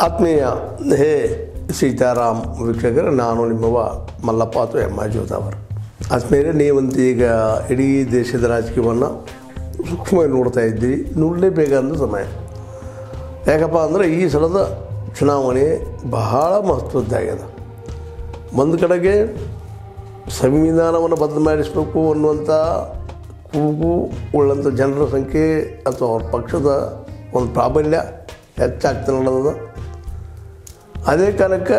ಆತ್ಮೀಯ ಹೇ ಸೀತಾರಾಮ್ ವೀಕ್ಷಕರೇ, ನಾನು ನಿಮ್ಮವ ಮಲ್ಲಪ್ಪ ಅಥವಾ ಎಮ್ ಐ ಜೋತಾವರ್. ಆದ್ಮೇಲೆ ನೀವಂತ ಈಗ ಇಡೀ ದೇಶದ ರಾಜಕೀಯವನ್ನು ಸೂಕ್ಷ್ಮವಾಗಿ ನೋಡ್ತಾ ಇದ್ದೀವಿ, ನೋಡಲೇಬೇಕಾದ ಸಮಯ. ಯಾಕಪ್ಪ ಅಂದರೆ ಈ ಸಲದ ಚುನಾವಣೆ ಬಹಳ ಮಹತ್ವದ್ದಾಗಿದೆ. ಒಂದು ಕಡೆಗೆ ಸಂವಿಧಾನವನ್ನು ಬದಲಾಯಿಸಬೇಕು ಅನ್ನುವಂಥ ಕೂಗು ಉಳ್ಳಂಥ ಜನರ ಸಂಖ್ಯೆ ಅಥವಾ ಅವ್ರ ಪಕ್ಷದ ಒಂದು ಪ್ರಾಬಲ್ಯ ಹೆಚ್ಚಾಗ್ತಾ ನಡೆದ. ಅದೇ ಕಾರಣಕ್ಕೆ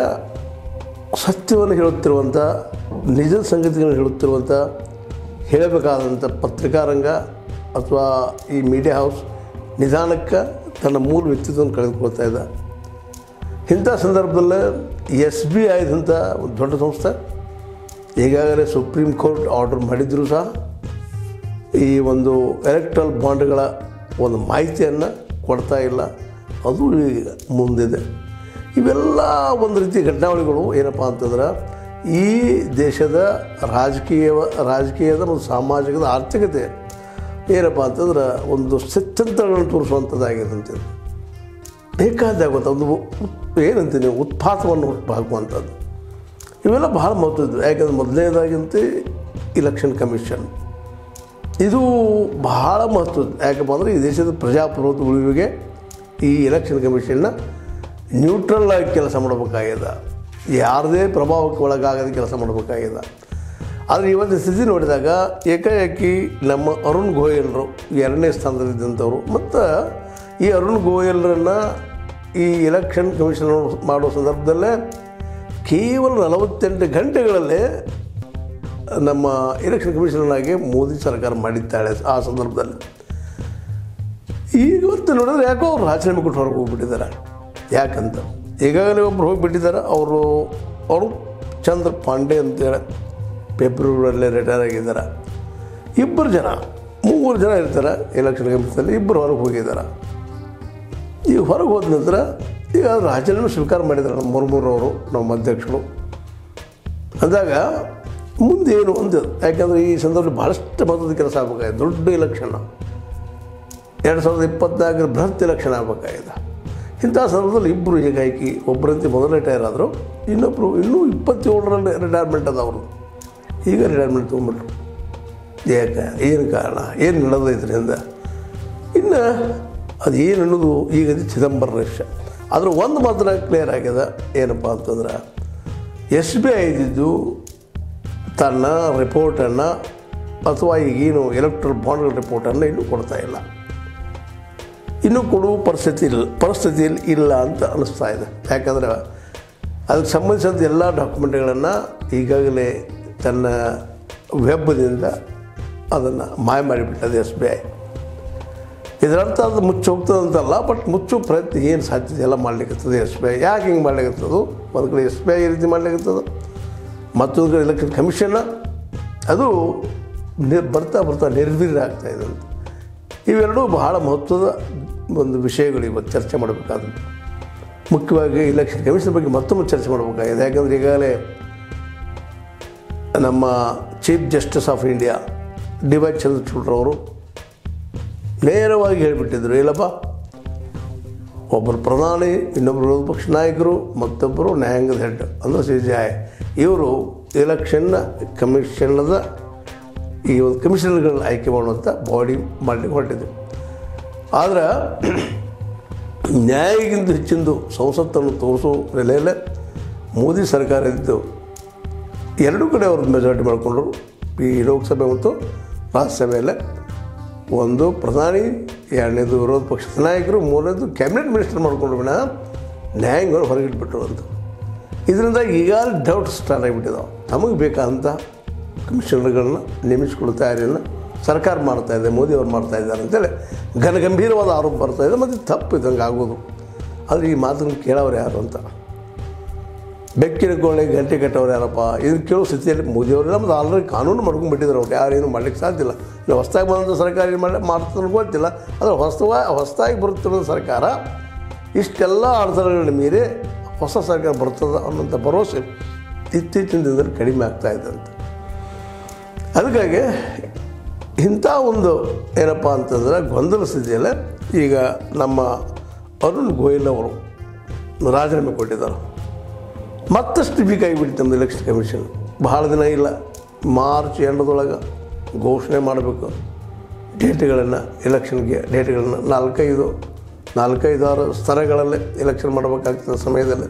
ಸತ್ಯವನ್ನು ಹೇಳುತ್ತಿರುವಂಥ, ನಿಜ ಸಂಗತಿಗಳನ್ನು ಹೇಳುತ್ತಿರುವಂಥ, ಹೇಳಬೇಕಾದಂಥ ಪತ್ರಿಕಾರಂಗ ಅಥವಾ ಈ ಮೀಡಿಯಾ ಹೌಸ್ ನಿಧಾನಕ್ಕೆ ತನ್ನ ಮೂಲ ವ್ಯಕ್ತಿತ್ವವನ್ನು ಕಳೆದುಕೊಳ್ತಾ ಇದೆ. ಇಂಥ ಸಂದರ್ಭದಲ್ಲೇ SBI ಆದಂಥ ಒಂದು ದೊಡ್ಡ ಸಂಸ್ಥೆ ಈಗಾಗಲೇ ಸುಪ್ರೀಂ ಕೋರ್ಟ್ ಆರ್ಡರ್ ಮಾಡಿದರೂ ಸಹ ಈ ಒಂದು ಎಲೆಕ್ಟ್ರಲ್ ಬಾಂಡ್ಗಳ ಒಂದು ಮಾಹಿತಿಯನ್ನು ಕೊಡ್ತಾ ಇಲ್ಲ. ಅದು ಈಗ ಮುಂದಿದೆ. ಇವೆಲ್ಲ ಒಂದು ರೀತಿ ಘಟನಾವಳಿಗಳು ಏನಪ್ಪ ಅಂತಂದ್ರೆ ಈ ದೇಶದ ರಾಜಕೀಯದ ಮತ್ತು ಸಾಮಾಜಿಕದ ಆರ್ಥಿಕತೆ ಏನಪ್ಪ ಅಂತಂದ್ರೆ ಒಂದು ಸ್ಥಿತ್ಯಂತರಗಳನ್ನು ತೋರಿಸುವಂಥದ್ದಾಗಿದೆ. ಬೇಕಾದಾಗುವಂಥ ಒಂದು ಏನಂತೀನಿ ಉತ್ಪಾತವನ್ನು ಹಾಕುವಂಥದ್ದು ಇವೆಲ್ಲ ಬಹಳ ಮಹತ್ವದ್ದು. ಯಾಕಂದರೆ ಮೊದಲನೇದಾಗಿಂತ ಇಲೆಕ್ಷನ್ ಕಮಿಷನ್ ಇದು ಬಹಳ ಮಹತ್ವದ್ದು. ಯಾಕಪ್ಪ ಅಂದರೆ ಈ ದೇಶದ ಪ್ರಜಾಪ್ರಭುತ್ವ ಉಳಿವಿಗೆ ಈ ಎಲೆಕ್ಷನ್ ಕಮಿಷನ್ನ ನ್ಯೂಟ್ರಲ್ ಆಗಿ ಕೆಲಸ ಮಾಡಬೇಕಾಗಿದೆ, ಯಾರದೇ ಪ್ರಭಾವಕ್ಕೆ ಒಳಗಾಗದೆ ಕೆಲಸ ಮಾಡಬೇಕಾಗಿದೆ. ಆದರೆ ಇವತ್ತು ಸ್ಥಿತಿ ನೋಡಿದಾಗ ಏಕಾಏಕಿ ನಮ್ಮ ಅರುಣ್ ಗೋಯಲ್ರು 2ನೇ ಸ್ಥಾನದಲ್ಲಿದ್ದಂಥವ್ರು ಮತ್ತು ಈ ಅರುಣ್ ಗೋಯಲ್ರನ್ನು ಈ ಎಲೆಕ್ಷನ್ ಕಮಿಷನ್ ಮಾಡೋ ಸಂದರ್ಭದಲ್ಲೇ ಕೇವಲ 48 ಗಂಟೆಗಳಲ್ಲೇ ನಮ್ಮ ಎಲೆಕ್ಷನ್ ಕಮಿಷನರಾಗಿ ಮೋದಿ ಸರ್ಕಾರ ಮಾಡಿದ್ದಾಳೆ. ಆ ಸಂದರ್ಭದಲ್ಲಿ ಇವತ್ತು ನೋಡಿದ್ರೆ ಯಾಕೋ ಅವ್ರು ರಾಜೀನಾಮೆ ಕೊಟ್ಟು ಹೊರಗೆ ಹೋಗಿಬಿಟ್ಟಿದ್ದಾರೆ. ಯಾಕಂತ ಈಗಾಗಲೇ ಒಬ್ಬರು ಹೋಗಿಬಿಟ್ಟಿದ್ದಾರೆ. ಅವರು ಚಂದ್ರ ಪಾಂಡೆ ಅಂತೇಳಿ ಫೆಬ್ರವರಿಯಲ್ಲೇ ರಿಟೈರ್ ಆಗಿದ್ದಾರೆ. 3 ಜನ ಇರ್ತಾರೆ ಎಲೆಕ್ಷನ್ ಕಮಿಷನಲ್ಲಿ, 2 ಹೊರಗೆ ಹೋಗಿದ್ದಾರೆ. ಈಗ ಹೊರಗೆ ಹೋದ ನಂತರ ಈಗ ರಾಜೀನಾಮೆ ಸ್ವೀಕಾರ ಮಾಡಿದ್ದಾರೆ ನಮ್ಮ ಮುರ್ಮುರವರು, ನಮ್ಮ ಅಧ್ಯಕ್ಷರು. ಅಂದಾಗ ಮುಂದೇನು ಒಂದು, ಯಾಕಂದರೆ ಈ ಸಂದರ್ಭದಲ್ಲಿ ಭಾಳಷ್ಟು ಮಹತ್ವದ ಕೆಲಸ ಆಗಬೇಕಾಗಿದೆ. ದೊಡ್ಡ ಎಲೆಕ್ಷನ್ 2024 ಬೃಹತ್ ಎಲೆಕ್ಷನ್ ಆಗಬೇಕಾಗಿದೆ. ಇಂಥ ಸಂದರ್ಭದಲ್ಲಿ 2 ಹೀಗಾಗಿ ಒಬ್ಬರಂತೆ ಮೊದಲು ರಿಟೈರ್ ಆದರು, ಇನ್ನೊಬ್ಬರು ಇನ್ನೂ 27ರಲ್ಲಿ ರಿಟೈರ್ಮೆಂಟ್ ಅದ ಅವರು. ಈಗ ರಿಟೈರ್ಮೆಂಟ್ ತೊಗೊಂಡ್ಬಿಟ್ರು. ಯಾಕೆ, ಏನು ಕಾರಣ, ಏನು ನಡೆದೈತ್ರಿಂದ ಇನ್ನು ಅದು ಏನು ಅನ್ನೋದು ಈಗ ಚಿದಂಬರ ರಹಸ್ಯ. ಆದರೆ ಒಂದು ಮಾತ್ರ ಕ್ಲಿಯರ್ ಆಗಿದೆ, ಏನಪ್ಪ ಅಂತಂದ್ರೆ SBI ಇದ್ದಿದ್ದು ತನ್ನ ರಿಪೋರ್ಟನ್ನು ಅಥವಾ ಈಗೇನು ಎಲೆಕ್ಟ್ರಲ್ ಬಾಂಡ್ಗಳ ರಿಪೋರ್ಟನ್ನು ಇನ್ನೂ ಕೊಡ್ತಾ ಇಲ್ಲ, ಇನ್ನೂ ಕೊಡುವ ಪರಿಸ್ಥಿತಿಯಲ್ಲಿ ಇಲ್ಲ ಅಂತ ಅನ್ನಿಸ್ತಾ ಇದೆ. ಯಾಕಂದರೆ ಅದಕ್ಕೆ ಸಂಬಂಧಿಸಿದಂಥ ಎಲ್ಲ ಡಾಕ್ಯುಮೆಂಟ್ಗಳನ್ನು ಈಗಾಗಲೇ ತನ್ನ ವೆಬ್ದಿಂದ ಅದನ್ನು ಮಾಯ ಮಾಡಿಬಿಟ್ಟದು SBI. ಇದರರ್ಥ ಅದು ಮುಚ್ಚಿ ಹೋಗ್ತದಂತಲ್ಲ, ಬಟ್ ಮುಚ್ಚೋ ಪ್ರಯತ್ನ ಏನು ಸಾಧ್ಯತೆ ಎಲ್ಲ ಮಾಡಲಿಕ್ಕತ್ತದೆ SBI. ಯಾಕೆ ಹಿಂಗೆ ಮಾಡಲಿಕ್ಕತ್ತದು? ಒಂದು ಕಡೆ SBI ಈ ರೀತಿ ಮಾಡಲಿಕ್ಕತ್ತದು, ಮತ್ತೊಂದು ಕಡೆ ಎಲೆಕ್ಷನ್ ಕಮಿಷನ್ನ ಅದು ಬರ್ತಾ ನಿರ್ವೀರ್ಯ ಆಗ್ತಾಯಿದೆ ಅಂತ. ಇವೆರಡೂ ಬಹಳ ಮಹತ್ವದ ಒಂದು ವಿಷಯಗಳು ಇವತ್ತು ಚರ್ಚೆ ಮಾಡಬೇಕಾದಂಥ. ಮುಖ್ಯವಾಗಿ ಎಲೆಕ್ಷನ್ ಕಮಿಷನ್ ಬಗ್ಗೆ ಮತ್ತೊಮ್ಮೆ ಚರ್ಚೆ ಮಾಡಬೇಕಾಗಿದೆ. ಯಾಕಂದರೆ ಈಗಾಗಲೇ ನಮ್ಮ chief justice of India DY Chandrachud ಅವರು ನೇರವಾಗಿ ಹೇಳಿಬಿಟ್ಟಿದ್ರು, ಇಲ್ಲಪ್ಪ ಒಬ್ಬರು ಪ್ರಧಾನಿ, ಇನ್ನೊಬ್ಬರು ವಿರೋಧ ಪಕ್ಷ ನಾಯಕರು, ಮತ್ತೊಬ್ಬರು ನ್ಯಾಯಾಂಗದ ಹೆಡ್ ಅಂದರೆ CJI, ಇವರು ಎಲೆಕ್ಷನ್ನ ಕಮಿಷನದ ಈ ಒಂದು ಕಮಿಷನರ್ಗಳನ್ನ ಆಯ್ಕೆ ಮಾಡುವಂಥ ಬಾಡಿ ಮಾಡಲಿಕ್ಕೆ ಹೊರಟಿದ್ರು. ಆದರೆ ನ್ಯಾಯಕ್ಕಿಂತ ಹೆಚ್ಚಿಂದು ಸಂಸತ್ತನ್ನು ತೋರಿಸೋ ನೆಲೆಯಲ್ಲೇ ಮೋದಿ ಸರ್ಕಾರ ಇದ್ದು 2 ಕಡೆ ಅವ್ರದ್ದು ಮೆಜಾರಿಟಿ ಮಾಡಿಕೊಂಡ್ರು. ಈ ಲೋಕಸಭೆ ಮತ್ತು ರಾಜ್ಯಸಭೆಯಲ್ಲೇ ಒಂದು ಪ್ರಧಾನಿ, 2ನೇದು ವಿರೋಧ ಪಕ್ಷದ ನಾಯಕರು, 3ನೇದು ಕ್ಯಾಬಿನೆಟ್ ಮಿನಿಸ್ಟರ್ ಮಾಡಿಕೊಂಡ್ರು ವಿನ ನ್ಯಾಯಾಂಗಗಳು ಹೊರಗಿಟ್ಬಿಟ್ರು ಅಂತ. ಇದರಿಂದ ಈಗಾಗಲೇ ಡೌಟ್ ಸ್ಟಾರ್ಟ್ ಆಗಿಬಿಟ್ಟಿದ್ದಾವೆ. ನಮಗೆ ಬೇಕಾದಂಥ ಕಮಿಷನರ್ಗಳನ್ನ ನೇಮಿಸಿಕೊಳ್ಳೋ ತಯಾರಿಯನ್ನು ಸರ್ಕಾರ ಮಾಡ್ತಾಯಿದೆ, ಮೋದಿಯವರು ಮಾಡ್ತಾಯಿದ್ದಾರೆ ಅಂತೇಳಿ ಗಂಭೀರವಾದ ಆರೋಪ ಬರ್ತಾಯಿದೆ. ಮತ್ತು ತಪ್ಪು ಇದ್ದಂಗೆ ಆಗೋದು. ಆದರೆ ಈ ಮಾತನ್ನು ಕೇಳೋರು ಯಾರು ಅಂತ, ಬೆಕ್ಕಿನ ಕೋಣೆ ಗಂಟೆ ಕಟ್ಟೋರು ಯಾರಪ್ಪ ಇದನ್ನು ಕೇಳೋ ಸ್ಥಿತಿಯಲ್ಲಿ ಮೋದಿಯವರೆಲ್ಲ ಮತ್ತು ಆಲ್ರೆಡಿ ಕಾನೂನು ಮಾಡ್ಕೊಂಡ್ಬಿಟ್ಟಿದ್ದಾರೆ. ಅವ್ರು ಯಾರೇನು ಮಾಡ್ಲಿಕ್ಕೆ ಸಾಧ್ಯ ಇಲ್ಲ. ಇಲ್ಲ ಹೊಸದಾಗಿ ಬಂದಂಥ ಸರ್ಕಾರ ಏನು ಮಾಡ್ತಾರೆ ಗೊತ್ತಿಲ್ಲ. ಆದರೆ ಹೊಸದಾಗಿ ಬರುತ್ತಿರೋ ಸರ್ಕಾರ ಇಷ್ಟೆಲ್ಲ ಅಡಚಣೆಗಳನ್ನ ಮೀರಿ ಹೊಸ ಸರ್ಕಾರ ಬರ್ತದೆ ಅನ್ನೋಂಥ ಭರವಸೆ ಇತ್ತೀಚಿನ ದಿನದಲ್ಲಿ ಕಡಿಮೆ ಆಗ್ತಾಯಿದೆ ಅಂತ. ಅದಕ್ಕಾಗಿ ಇಂಥ ಒಂದು ಏನಪ್ಪ ಅಂತಂದರೆ ಗೊಂದಲ ಸ್ಥಿತಿಯಲ್ಲೇ ಈಗ ನಮ್ಮ ಅರುಣ್ ಗೋಯಲ್ ಅವರು ರಾಜೀನಾಮೆ ಕೊಟ್ಟಿದ್ದಾರೆ. ಮತ್ತಷ್ಟು ಬೇಕಾಗಿಬಿಟ್ಟು ನಮ್ಮದು ಎಲೆಕ್ಷನ್ ಕಮಿಷನ್. ಭಾಳ ದಿನ ಇಲ್ಲ, ಮಾರ್ಚ್ ಎಂಡದೊಳಗೆ ಘೋಷಣೆ ಮಾಡಬೇಕು ಡೇಟ್ಗಳನ್ನು, ಎಲೆಕ್ಷನ್ಗೆ ಡೇಟ್ಗಳನ್ನು. 4-5-6 ಸ್ತರಗಳಲ್ಲೇ ಎಲೆಕ್ಷನ್ ಮಾಡಬೇಕಾಗ್ತದೆ ಸಮಯದಲ್ಲಿ.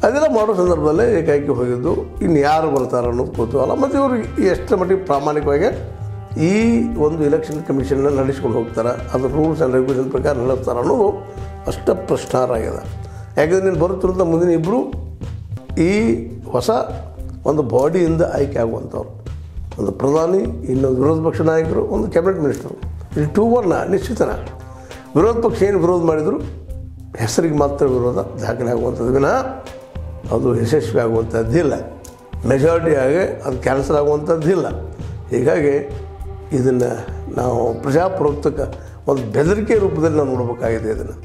ಅದೆಲ್ಲ ಮಾಡೋ ಸಂದರ್ಭದಲ್ಲೇ ಏಕಾಏಕಿ ಹೋಗಿದ್ದು. ಇನ್ನು ಯಾರು ಬರ್ತಾರೆ ಅನ್ನೋದು ಕುತೂಹಲ. ಮತ್ತು ಇವರು ಎಷ್ಟು ಮಟ್ಟಿಗೆ ಪ್ರಾಮಾಣಿಕವಾಗಿ ಈ ಒಂದು ಎಲೆಕ್ಷನ್ ಕಮಿಷನ್ನ ನಡೆಸ್ಕೊಂಡು ಹೋಗ್ತಾರೆ, ಅದು ರೂಲ್ಸ್ ಆ್ಯಂಡ್ ರೆಗ್ಯುಲೇಷನ್ ಪ್ರಕಾರ ನಡೆಸ್ತಾರೆ ಅನ್ನೋದು ಅಷ್ಟ ಪ್ರಶ್ನಾರ್ಹವಾಗಿದೆ. ಯಾಕಂದರೆ ನೀನು ಬರುತ್ತಿರುವಂಥ ಮುಂದಿನ ಇಬ್ಬರು ಈ ಹೊಸ ಒಂದು ಬಾಡಿಯಿಂದ ಆಯ್ಕೆ ಆಗುವಂಥವ್ರು, ಒಂದು ಪ್ರಧಾನಿ, ಇನ್ನೊಂದು ವಿರೋಧ ಪಕ್ಷ ನಾಯಕರು, ಒಂದು ಕ್ಯಾಬಿನೆಟ್ ಮಿನಿಸ್ಟರು. ಇದು 2-1 ನಿಶ್ಚಿತನ. ವಿರೋಧ ಪಕ್ಷ ಏನು ವಿರೋಧ ಮಾಡಿದರು, ಹೆಸರಿಗೆ ಮಾತ್ರ ವಿರೋಧ ದಾಖಲೆ ಆಗುವಂಥದ್ದು ವಿನಃ ಅದು ಯಶಸ್ವಿ ಆಗುವಂಥದ್ದಿಲ್ಲ. ಮೆಜಾರಿಟಿಯಾಗಿ ಅದು ಕ್ಯಾನ್ಸಲ್ ಆಗುವಂಥದ್ದಿಲ್ಲ. ಹೀಗಾಗಿ ಇದನ್ನು ನಾವು ಪ್ರಜಾಪ್ರಭುತ್ವಕ್ಕೆ ಒಂದು ಬೆದರಿಕೆ ರೂಪದಲ್ಲಿ ನಾವು ನೋಡಬೇಕಾಗಿದೆ ಇದನ್ನು.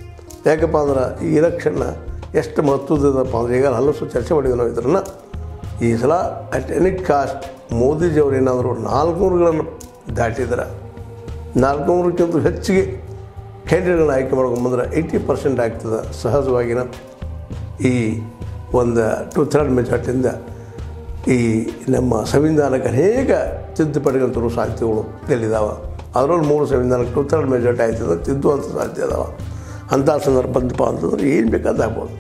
ಯಾಕಪ್ಪ ಅಂದ್ರೆ ಈ ಎಲೆಕ್ಷನ್ನ ಎಷ್ಟು ಮಹತ್ವದಪ್ಪ ಅಂದರೆ ಈಗ ಹಲವು ಚರ್ಚೆ ಮಾಡಿದ್ವಿ ನಾವು ಇದನ್ನು. ಈ ಸಲ ಅಟ್ ಎನಿ ಕಾಸ್ಟ್ ಮೋದಿಜಿಯವರು ಏನಾದರೂ 400ಗಳನ್ನು ದಾಟಿದ್ರೆ, 400ಕ್ಕಿಂತ ಹೆಚ್ಚಿಗೆ ಕ್ಯಾಂಡಿಡೇಟ್ಗಳನ್ನ ಆಯ್ಕೆ ಮಾಡ್ಕೊಂಬಂದ್ರೆ 80% ಆಗ್ತದೆ ಸಹಜವಾಗಿನ. ಈ ಒಂದು 2/3 ಮೆಜಾರಿಟಿಯಿಂದ ಈ ನಮ್ಮ ಸಂವಿಧಾನಕ್ಕೆ ಅನೇಕ ತಿದ್ದುಪಡಿಗಳು ತರುವ ಸಾಧ್ಯತೆಗಳು ಎಲ್ಲಿದ್ದಾವೆ. ಅದರಲ್ಲಿ 3 ಸಂವಿಧಾನಕ್ಕೆ 2/3 ಮೆಜಾರಿಟಿ ಆಯ್ತದೆ, ತಿದ್ದುವಂಥ ಸಾಧ್ಯ ಇದಾವೆ. ಅಂಥ ಸಂದರ್ಭ ಬಂದಪ್ಪ ಅಂತಂದ್ರೆ ಏನು ಬೇಕಾದ ಆಗ್ಬೋದು.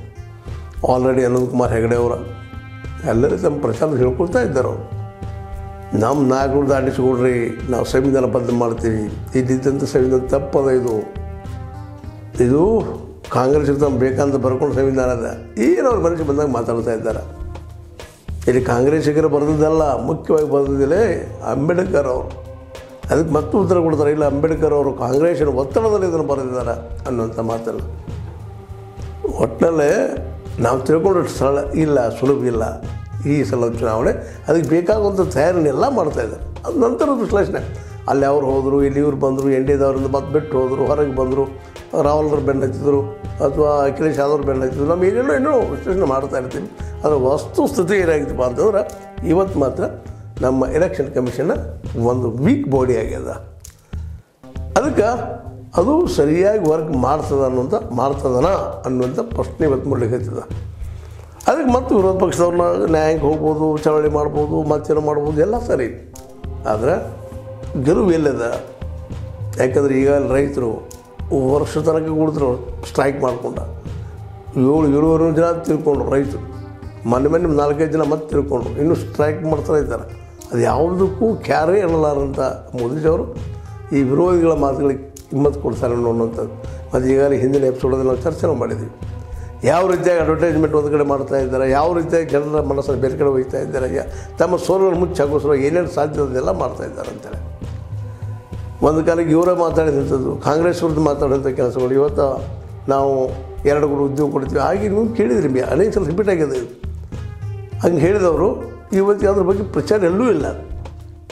ಆಲ್ರೆಡಿ ಅನಂತ್ ಕುಮಾರ್ ಹೆಗಡೆ ಅವರು ಎಲ್ಲರೂ ತಮ್ಮ ಪ್ರಚಾರ ಹೇಳ್ಕೊಳ್ತಾ ಇದ್ದಾರೆ. ಅವರು ನಮ್ಮ 400 ದಾಟಿಸ್ಕೊಡ್ರಿ, ನಾವು ಸಂವಿಧಾನ ಬದ್ಧ ಮಾಡ್ತೀವಿ, ಇದ್ದಿದ್ದಂಥ ಸಂವಿಧಾನ ತಪ್ಪದ, ಇದು ಕಾಂಗ್ರೆಸ್ಗೆ ತಮ್ಮ ಬೇಕಂತ ಬರ್ಕೊಂಡು ಸಂವಿಧಾನ ಅದ. ಏನು ಅವ್ರ ಮನಸ್ಸಿಗೆ ಬಂದಾಗ ಮಾತಾಡ್ತಾ ಇದ್ದಾರೆ. ಇಲ್ಲಿ ಕಾಂಗ್ರೆಸ್ಸಿಗರು ಬರೆದಿದ್ದಲ್ಲ, ಮುಖ್ಯವಾಗಿ ಬರೆದಿದ್ದಿಲ್ಲ ಅಂಬೇಡ್ಕರ್ ಅವರು. ಅದಕ್ಕೆ ಮತ್ತೆ ಉತ್ತರ ಕೊಡ್ತಾರೆ, ಇಲ್ಲ ಅಂಬೇಡ್ಕರ್ ಅವರು ಕಾಂಗ್ರೆಸ್ಸಿನ ಒತ್ತಡದಲ್ಲಿ ಇದನ್ನು ಬರೆದಿದ್ದಾರೆ ಅನ್ನುವಂಥ ಮಾತನ್ನು. ಒಟ್ಟಿನಲ್ಲೇ ನಾವು ತಿಳ್ಕೊಂಡಷ್ಟು ಸರಳ ಇಲ್ಲ, ಸುಲಭ ಇಲ್ಲ ಈ ಸಲ ಚುನಾವಣೆ. ಅದಕ್ಕೆ ಬೇಕಾಗುವಂಥ ತಯಾರಿನೆಲ್ಲ ಮಾಡ್ತಾಯಿದ್ದಾರೆ. ಅದು ನಂತರ ವಿಶ್ಲೇಷಣೆ, ಅಲ್ಲಿ ಅವ್ರು ಹೋದರು, ಇಲ್ಲಿ ಇವ್ರು ಬಂದರು, NDAದವ್ರಿಂದ ಮತ್ತೆ ಬಿಟ್ಟು ಹೋದರು, ಹೊರಗೆ ಬಂದರು, ರಾಹುಲ್ರು ಬೆನ್ನು ಹಚ್ಚಿದ್ರು, ಅಥವಾ ಅಖಿಲೇಶ್ ಯಾದವ್ ಬೆನ್ನು ಹಚ್ಚಿದ್ರು. ನಾವು ಏನೇನೋ ವಿಶ್ಲೇಷಣೆ ಮಾಡ್ತಾ ಇರ್ತೀವಿ. ಅದರ ವಸ್ತುಸ್ಥಿತಿ ಏನಾಗಿತ್ತಪ್ಪ ಅಂತಂದ್ರೆ ಇವತ್ತು ಮಾತ್ರ ನಮ್ಮ ಎಲೆಕ್ಷನ್ ಕಮಿಷನ್ನ ಒಂದು ವೀಕ್ ಬಾಡಿ ಆಗ್ಯದ. ಅದಕ್ಕೆ ಅದು ಸರಿಯಾಗಿ ವರ್ಕ್ ಮಾಡ್ತದನ ಅನ್ನುವಂಥ ಪ್ರಶ್ನೆ ಇವತ್ತು ಮೂಡಲಿಕ್ಕೆ ಹತ್ತಿದ. ಅದಕ್ಕೆ ಮತ್ತು ವಿರೋಧ ಪಕ್ಷದವ್ರನ್ನ ನ್ಯಾಯಕ್ಕೆ ಹೋಗ್ಬೋದು, ಚಳವಳಿ ಮಾಡ್ಬೋದು, ಮತ್ತೇನೋ ಮಾಡ್ಬೋದು, ಎಲ್ಲ ಸರಿ. ಆದರೆ ಗೆಲುವು ಎಲ್ಲದ? ಯಾಕಂದರೆ ಈಗ ರೈತರು ವರ್ಷ ತನಕ ಕುಡಿದ್ರು ಸ್ಟ್ರೈಕ್ ಮಾಡ್ಕೊಂಡು 700 ಜನ ತಿಳ್ಕೊಂಡ್ರು ರೈತರು. ಮೊನ್ನೆ 4-5 ಜನ ಮತ್ತೆ ತಿಳ್ಕೊಂಡ್ರು, ಇನ್ನೂ ಸ್ಟ್ರೈಕ್ ಮಾಡ್ತಾ ಇದ್ದಾರೆ. ಅದು ಯಾವುದಕ್ಕೂ ಕ್ಯಾರೇ ಅನ್ನಲಾರಂಥ ಮೋದಿಜಿಯವರು ಈ ವಿರೋಧಿಗಳ ಮಾತುಗಳಿಗೆ ಕಿಮ್ಮತ್ತು ಕೊಡ್ತಾರೆ ಅನ್ನೋವಂಥದ್ದು. ಮತ್ತು ಈಗಾಗಲೇ ಹಿಂದಿನ ಎಪಿಸೋಡಲ್ಲಿ ನಾವು ಚರ್ಚೆ ಮಾಡಿದ್ವಿ. ಯಾವ ರೀತಿಯಾಗಿ ಅಡ್ವರ್ಟೈಸ್ಮೆಂಟ್ ಒಂದು ಕಡೆ ಮಾಡ್ತಾ ಇದ್ದಾರೆ, ಯಾವ ರೀತಿಯಾಗಿ ಜನರ ಮನಸ್ಸನ್ನು ಬೇರೆ ಕಡೆ ಒಯ್ತಾ ಇದ್ದಾರೆ, ತಮ್ಮ ಸೋಲುಗಳನ್ನು ಮುಚ್ಚಾಕೋಸ್ಕರ ಏನೇನು ಸಾಧ್ಯ ಅದೆಲ್ಲ ಮಾಡ್ತಾ ಇದ್ದಾರೆ ಅಂತೇಳಿ. ಒಂದು ಕಾಲಕ್ಕೆ ಇವರೇ ಮಾತಾಡಿದಂಥದ್ದು, ಕಾಂಗ್ರೆಸ್ ವಿರುದ್ಧ ಮಾತಾಡೋಂಥ ಕೆಲಸಗಳು. ಇವತ್ತು ನಾವು 2 ಕೋಟಿ ಉದ್ಯೋಗ ಕೊಡ್ತೀವಿ ಹಾಗೆ ನೀವು ಕೇಳಿದ್ರಿ, ಅನೇಕ ಸಲ ರಿಪೀಟ್ ಆಗಿದೆ. ಹಂಗೆ ಹೇಳಿದವರು ಇವತ್ತಿಗೆ ಅದ್ರ ಬಗ್ಗೆ ಪ್ರಚಾರ ಎಲ್ಲೂ ಇಲ್ಲ.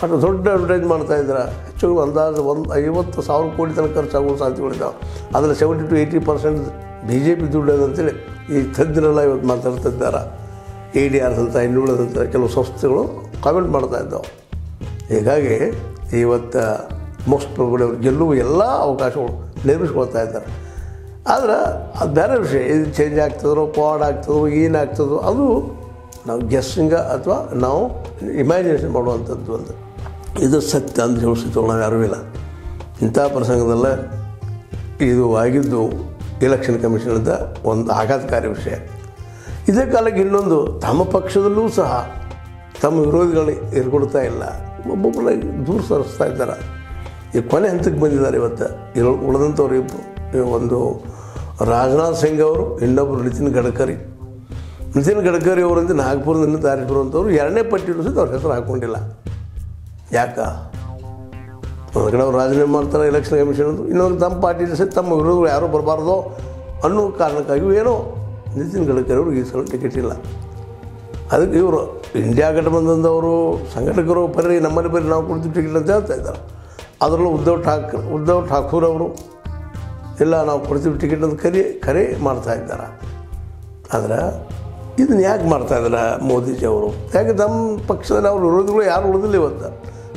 ಬಟ್ ದೊಡ್ಡ ಅಡ್ವರ್ಟೈಸ್ ಮಾಡ್ತಾಯಿದ್ದಾರೆ. ಹೆಚ್ಚು ಅಂದಾಜು 50,000 ಕೋಟಿ ತನಕ ಖರ್ಚಾಗುವ ಸಾಧ್ಯತೆಗಳಿದ್ದಾವೆ. ಅದರಲ್ಲಿ 70-80% BJP ದುಡ್ಡು ಅಂತೇಳಿ ಈ ತಜ್ಞರೆಲ್ಲ ಇವತ್ತು ಮಾತಾಡ್ತಿದ್ದಾರೆ. ADRs ಅಂತ ಇನ್ನುಳಿದಂಥ ಕೆಲವು ಸಂಸ್ಥೆಗಳು ಕಾಮೆಂಟ್ ಮಾಡ್ತಾ ಇದ್ದಾವೆ. ಹೀಗಾಗಿ ಇವತ್ತು ಮೋಸ್ಟ್ ಪ್ರೊಬಬ್ಲಿ ಅವ್ರು ಗೆಲ್ಲುವ ಎಲ್ಲ ಅವಕಾಶಗಳು ನಿರ್ಮಿಸ್ಕೊಳ್ತಾ ಇದ್ದಾರೆ. ಆದರೆ ಅದು ಬೇರೆ ವಿಷಯ. ಇದು ಚೇಂಜ್ ಆಗ್ತದೋ, ಪಾಡ್ ಆಗ್ತದೋ, ಏನಾಗ್ತದೋ ಅದು ನಾವು ಗೆಸ್ಸಿಂಗ ಅಥವಾ ನಾವು ಇಮ್ಯಾಜಿನೇಷನ್ ಮಾಡುವಂಥದ್ದು ಅಂತ. ಇದು ಸತ್ಯ ಅಂತ ಹೇಳಿಸಿದ್ರು ನಾವು ಯಾರೂ ಇಲ್ಲ. ಇಂಥ ಪ್ರಸಂಗದಲ್ಲೇ ಇದು ಆಗಿದ್ದು ಎಲೆಕ್ಷನ್ ಕಮಿಷನ್ದ ಒಂದು ಆಘಾತಕಾರಿ ವಿಷಯ. ಇದೇ ಕಾಲಕ್ಕೆ ಇನ್ನೊಂದು, ತಮ್ಮ ಪಕ್ಷದಲ್ಲೂ ಸಹ ತಮ್ಮ ವಿರೋಧಿಗಳನ್ನ ಎರ್ಕೊಡ್ತಾ ಇಲ್ಲ, ಒಬ್ಬೊಬ್ಬರ ದೂರ ಸರಿಸ್ತಾ ಇದ್ದಾರೆ. ಈ ಕೊನೆ ಹಂತಕ್ಕೆ ಬಂದಿದ್ದಾರೆ. ಇವತ್ತು ಉಳಿದಂಥವ್ರು ಇಬ್ಬರು, ಒಂದು ರಾಜನಾಥ್ ಸಿಂಗ್ ಅವರು, ಇನ್ನೊಬ್ಬರು ನಿತಿನ್ ಗಡ್ಕರಿ ಅವರಿಂದ ನಾಗಪುರದಿಂದ ದಾರಿ ಬರುವಂಥವ್ರು 2ನೇ ಪಟ್ಟಿಯಲ್ಲೂ ಸಹಿತ ಅವ್ರ ಹೆಸರು ಹಾಕ್ಕೊಂಡಿಲ್ಲ. ಯಾಕೆ? ಒಂದು ಕಡೆ ಅವ್ರು ರಾಜೀನಾಮೆ ಮಾಡ್ತಾರೆ ಎಲೆಕ್ಷನ್ ಕಮಿಷನ್, ಇನ್ನೊಂದು ತಮ್ಮ ಪಾರ್ಟಿಯಲ್ಲಿ ಸಹಿತ ತಮ್ಮ ವಿರೋಧಿಗಳು ಯಾರೂ ಬರಬಾರ್ದು ಅನ್ನೋ ಕಾರಣಕ್ಕಾಗಿ ಏನೋ ನಿತಿನ್ ಗಡ್ಕರಿ ಅವರು ಈ ಸಲ ಟಿಕೆಟ್ ಇಲ್ಲ. ಅದಕ್ಕೆ ಇವರು ಇಂಡಿಯಾ ಗಠಬಂಧನದವರು ಸಂಘಟಕರು ಬರೀ ನಮ್ಮಲ್ಲಿ ಬರೀ ನಾವು ಕೊಡ್ತೀವಿ ಟಿಕೆಟ್ ಅಂತ ಹೇಳ್ತಾ ಇದ್ದಾರೆ. ಅದರಲ್ಲೂ ಉದ್ಧವ್ ಠಾಕೂರ್ ಅವರು ಇಲ್ಲ ನಾವು ಕೊಡ್ತೀವಿ ಟಿಕೆಟ್ ಅಂತ ಕರೆ ಮಾಡ್ತಾ ಇದ್ದಾರೆ. ಆದರೆ ಇದನ್ನು ಯಾಕೆ ಮಾಡ್ತಾಯಿದ್ದಾರೆ ಮೋದಿಜಿಯವರು? ಯಾಕೆ ನಮ್ಮ ಪಕ್ಷದಲ್ಲಿ ಅವ್ರ ವಿರೋಧಿಗಳು ಯಾರು ಉಳಿದಿಲ್ಲ ಇವತ್ತು.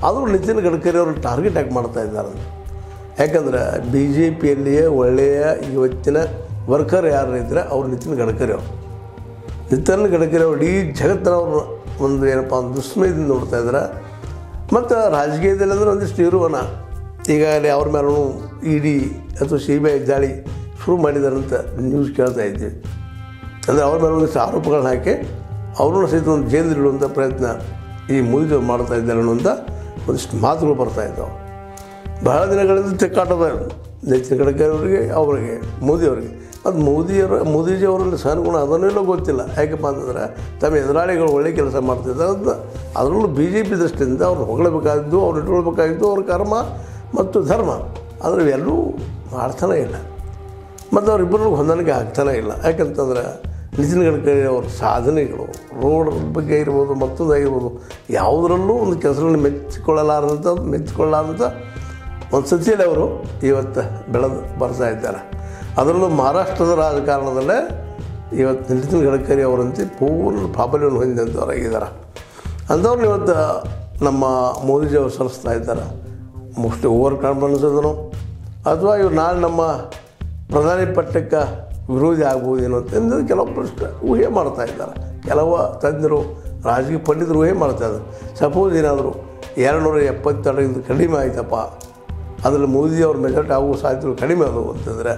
ಆದರೂ ನಿತಿನ್ ಗಡ್ಕರಿ ಅವರು ಟಾರ್ಗೆಟ್ ಯಾಕೆ ಮಾಡ್ತಾ ಇದ್ದಾರೆ? ಯಾಕಂದರೆ BJPಯಲ್ಲಿಯೇ ಒಳ್ಳೆಯ ಇವತ್ತಿನ ವರ್ಕರ್ ಯಾರು ಇದ್ದರೆ ಅವ್ರು ನಿತಿನ್ ಗಡ್ಕರಿ ಅವರು. ನಿತಿನ್ ಗಡ್ಕರಿ ಅವರು ಇಡೀ ಜಗತ್ತಿನ ಅವ್ರನ್ನ ಒಂದು ಏನಪ್ಪ ಒಂದು ದುಸ್ಮಯದಿಂದ ನೋಡ್ತಾ ಇದ್ದಾರೆ. ಮತ್ತು ರಾಜಕೀಯದಲ್ಲಿ ಅಂದರೆ ಒಂದಿಷ್ಟು ಇರುವನ ಈಗಾಗಲೇ ಅವ್ರ ಮೇಲೂ ED ಅಥವಾ CBI ದಾಳಿ ಶುರು ಮಾಡಿದಾರಂತ ನ್ಯೂಸ್ ಕೇಳ್ತಾ ಇದ್ದೀವಿ. ಅಂದರೆ ಅವ್ರ ಮೇಲೆ ಒಂದಿಷ್ಟು ಆರೋಪಗಳನ್ನ ಹಾಕಿ ಅವ್ರನ್ನ ಸಹಿತ ಒಂದು ಜೈಲಿಡುವಂಥ ಪ್ರಯತ್ನ ಈ ಮೋದಿ ಮಾಡ್ತಾ ಇದ್ದಾರೆ ಅನ್ನುವಂಥ ಒಂದಿಷ್ಟು ಮಾತುಗಳು ಬರ್ತಾಯಿದ್ದಾವೆ. ಬಹಳ ದಿನಗಳಿಂದ ತೆಕ್ಕಾಟದ ನಿತಿನ್ ಗಡ್ಕರಿ ಅವರಿಗೆ ಮೋದಿಯವರಿಗೆ. ಅದು ಮೋದಿಜಿ ಅವರಲ್ಲಿ ಸಹನಗುಣ ಅದನ್ನೆಲ್ಲ ಗೊತ್ತಿಲ್ಲ. ಯಾಕಪ್ಪ ಅಂತಂದರೆ ತಮ್ಮ ಎದುರಾಳಿಗಳು ಒಳ್ಳೆ ಕೆಲಸ ಮಾಡ್ತಿದ್ದಾರೆ. ಅದರಲ್ಲೂ BJP ದೃಷ್ಟಿಯಿಂದ ಅವ್ರು ಹೊಗಳಬೇಕಾಗಿದ್ದು, ಅವ್ರು ಇಟ್ಕೊಳ್ಬೇಕಾಗಿದ್ದು ಅವ್ರ ಕರ್ಮ ಮತ್ತು ಧರ್ಮ. ಆದರೆ ಎಲ್ಲೂ ಮಾಡ್ತಾನೇ ಇಲ್ಲ ಮತ್ತು ಅವರಿಬ್ಬರಿಗೂ ಹೊಂದಾಣಿಕೆ ಆಗ್ತಾನೇ ಇಲ್ಲ. ಯಾಕಂತಂದ್ರೆ ನಿತಿನ್ ಗಡ್ಕರಿ ಅವ್ರ ಸಾಧನೆಗಳು ರೋಡ್ ಬಗ್ಗೆ ಇರ್ಬೋದು, ಮತ್ತೊಂದಾಗಿರ್ಬೋದು, ಯಾವುದರಲ್ಲೂ ಒಂದು ಕೆಲಸಗಳನ್ನು ಮೆಚ್ಚಿಕೊಳ್ಳಾರಂಥ ಒಂದು ಸ್ಥಿತಿಯಲ್ಲಿ ಅವರು ಇವತ್ತು ಬೆಳೆದು ಬರ್ತಾ ಇದ್ದಾರೆ. ಅದರಲ್ಲೂ ಮಹಾರಾಷ್ಟ್ರದ ರಾಜಕಾರಣದಲ್ಲೇ ಇವತ್ತು ನಿತಿನ್ ಗಡ್ಕರಿ ಅವರಂತೆ ಪೂರ್ಣ ಪ್ರಾಬಲ್ಯವನ್ನು ಹೊಂದಿದಂಥವರಾಗಿದ್ದಾರೆ. ಅಂಥವ್ರನ್ನ ಇವತ್ತು ನಮ್ಮ ಮೋದಿಜಿ ಅವರು ಸಲ್ಲಿಸ್ತಾ ಇದ್ದಾರೆ. ಮೋಸ್ಟ್ಲಿ ಓವರ್ ಕಾನ್ಫಿಡೆನ್ಸ್ ಅದನ್ನು ಅಥವಾ ಇವ್ರು ನಾಳೆ ನಮ್ಮ ಪ್ರಧಾನಿ ಪಟ್ಟಕ್ಕೆ ವಿರೋಧಿ ಆಗ್ಬೋದೇನೋ ಅಂತಂದು ಕೆಲವೊಬ್ಬರಷ್ಟು ಊಹೆ ಮಾಡ್ತಾ ಇದ್ದಾರೆ. ಕೆಲವು ತಜ್ಞರು ರಾಜಕೀಯ ಪಂಡಿತರು ಊಹೆ ಮಾಡ್ತಾಯಿದ್ದಾರೆ. ಸಪೋಸ್ ಏನಾದರೂ 272 ಕಡಿಮೆ ಆಯ್ತಪ್ಪ, ಅದರಲ್ಲಿ ಮೋದಿಯವ್ರ ಮೆಜಾರಿಟಿ ಆಗುವ ಸಾಧ್ಯತೆಗಳು ಕಡಿಮೆ ಆದವು ಅಂತಂದರೆ